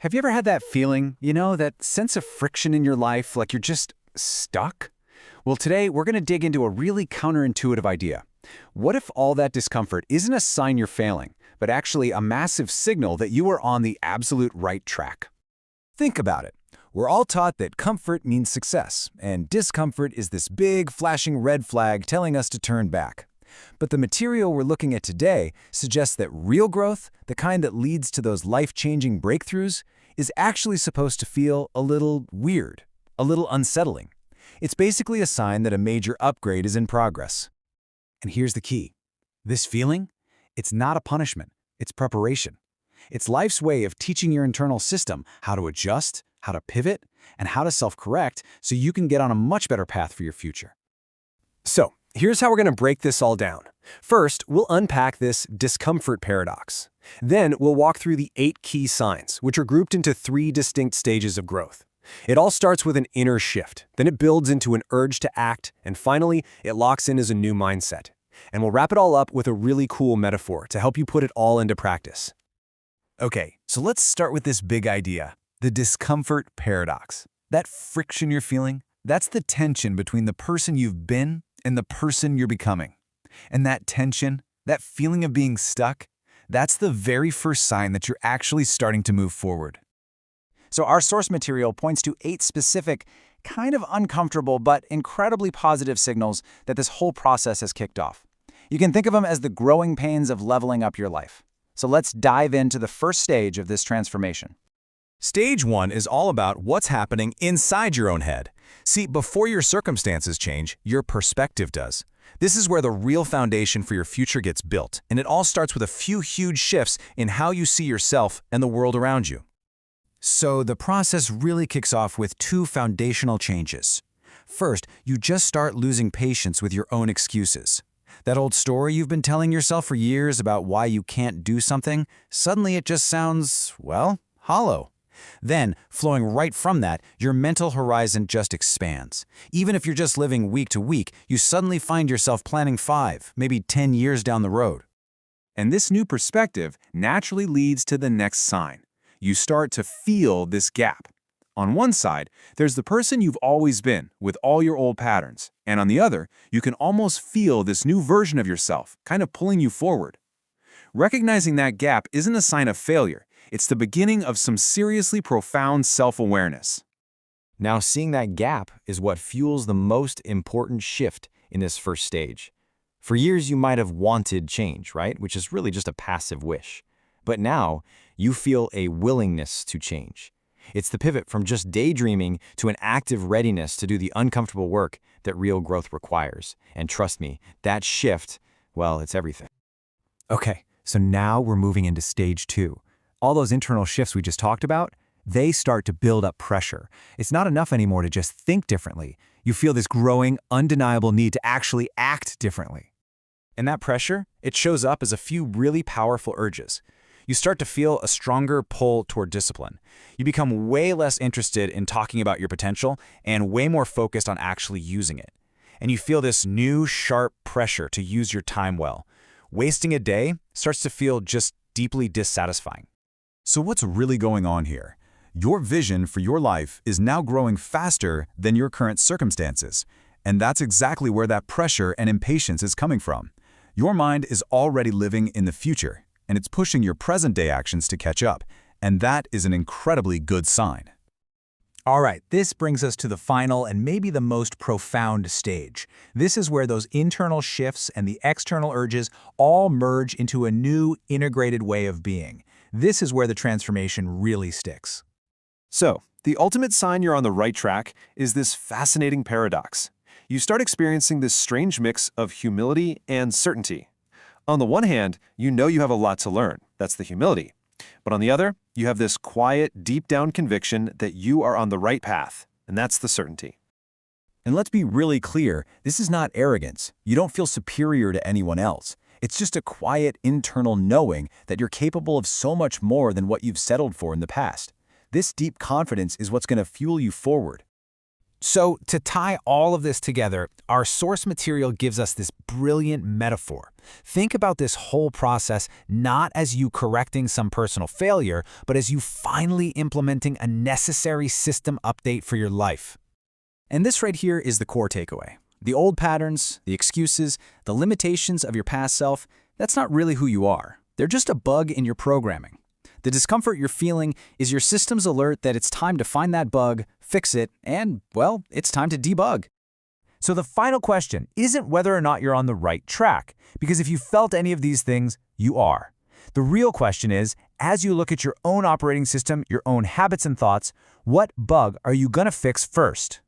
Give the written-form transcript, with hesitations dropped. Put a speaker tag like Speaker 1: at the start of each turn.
Speaker 1: Have you ever had that feeling, that sense of friction in your life, like you're just stuck? Well, today we're going to dig into a really counterintuitive idea. What if all that discomfort isn't a sign you're failing, but actually a massive signal that you are on the absolute right track?
Speaker 2: Think about it. We're all taught that comfort means success, and discomfort is this big, flashing red flag telling us to turn back. But the material we're looking at today suggests that real growth, the kind that leads to those life-changing breakthroughs, is actually supposed to feel a little weird, a little unsettling. It's basically a sign that a major upgrade is in progress. And here's the key. This feeling, it's not a punishment, it's preparation. It's life's way of teaching your internal system how to adjust, how to pivot, and how to self-correct so you can get on a much better path for your future.
Speaker 3: So, here's how we're going to break this all down. First, we'll unpack this discomfort paradox. Then, we'll walk through the 8 key signs, which are grouped into 3 distinct stages of growth. It all starts with an inner shift, then it builds into an urge to act, and finally, it locks in as a new mindset. And we'll wrap it all up with a really cool metaphor to help you put it all into practice.
Speaker 2: Okay, so let's start with this big idea, the discomfort paradox. That friction you're feeling, that's the tension between the person you've been and the person you're becoming. And that tension, that feeling of being stuck, that's the very first sign that you're actually starting to move forward.
Speaker 1: So our source material points to 8 specific, kind of uncomfortable but incredibly positive signals that this whole process has kicked off. You can think of them as the growing pains of leveling up your life. So let's dive into the first stage of this transformation.
Speaker 2: Stage 1 is all about what's happening inside your own head. See, before your circumstances change, your perspective does. This is where the real foundation for your future gets built, and it all starts with a few huge shifts in how you see yourself and the world around you. So the process really kicks off with 2 foundational changes. First, you just start losing patience with your own excuses. That old story you've been telling yourself for years about why you can't do something, suddenly it just sounds, well, hollow. Then, flowing right from that, your mental horizon just expands. Even if you're just living week to week, you suddenly find yourself planning 5, maybe 10 years down the road. And this new perspective naturally leads to the next sign. You start to feel this gap. On one side, there's the person you've always been, with all your old patterns. And on the other, you can almost feel this new version of yourself, kind of pulling you forward. Recognizing that gap isn't a sign of failure. It's the beginning of some seriously profound self-awareness.
Speaker 3: Now, seeing that gap is what fuels the most important shift in this first stage. For years, you might have wanted change, right? Which is really just a passive wish. But now, you feel a willingness to change. It's the pivot from just daydreaming to an active readiness to do the uncomfortable work that real growth requires. And trust me, that shift, well, it's everything.
Speaker 2: Okay, so now we're moving into stage 2. All those internal shifts we just talked about, they start to build up pressure. It's not enough anymore to just think differently. You feel this growing, undeniable need to actually act differently. And that pressure, it shows up as a few really powerful urges. You start to feel a stronger pull toward discipline. You become way less interested in talking about your potential and way more focused on actually using it. And you feel this new, sharp pressure to use your time well. Wasting a day starts to feel just deeply dissatisfying. So what's really going on here? Your vision for your life is now growing faster than your current circumstances. And that's exactly where that pressure and impatience is coming from. Your mind is already living in the future, and it's pushing your present-day actions to catch up. And that is an incredibly good sign. All right, this brings us to the final and maybe the most profound stage. This is where those internal shifts and the external urges all merge into a new integrated way of being. This is where the transformation really sticks.
Speaker 3: So, the ultimate sign you're on the right track is this fascinating paradox. You start experiencing this strange mix of humility and certainty. On the one hand, you know you have a lot to learn. That's the humility. But on the other, you have this quiet, deep-down conviction that you are on the right path, and that's the certainty.
Speaker 2: And let's be really clear, this is not arrogance. You don't feel superior to anyone else. It's just a quiet, internal knowing that you're capable of so much more than what you've settled for in the past. This deep confidence is what's going to fuel you forward.
Speaker 1: So to tie all of this together, our source material gives us this brilliant metaphor. Think about this whole process not as you correcting some personal failure, but as you finally implementing a necessary system update for your life.
Speaker 2: And this right here is the core takeaway. The old patterns, the excuses, the limitations of your past self, that's not really who you are. They're just a bug in your programming. The discomfort you're feeling is your system's alert that it's time to find that bug, fix it, and, well, it's time to debug. So the final question isn't whether or not you're on the right track, because if you felt any of these things, you are. The real question is, as you look at your own operating system, your own habits and thoughts, what bug are you going to fix first?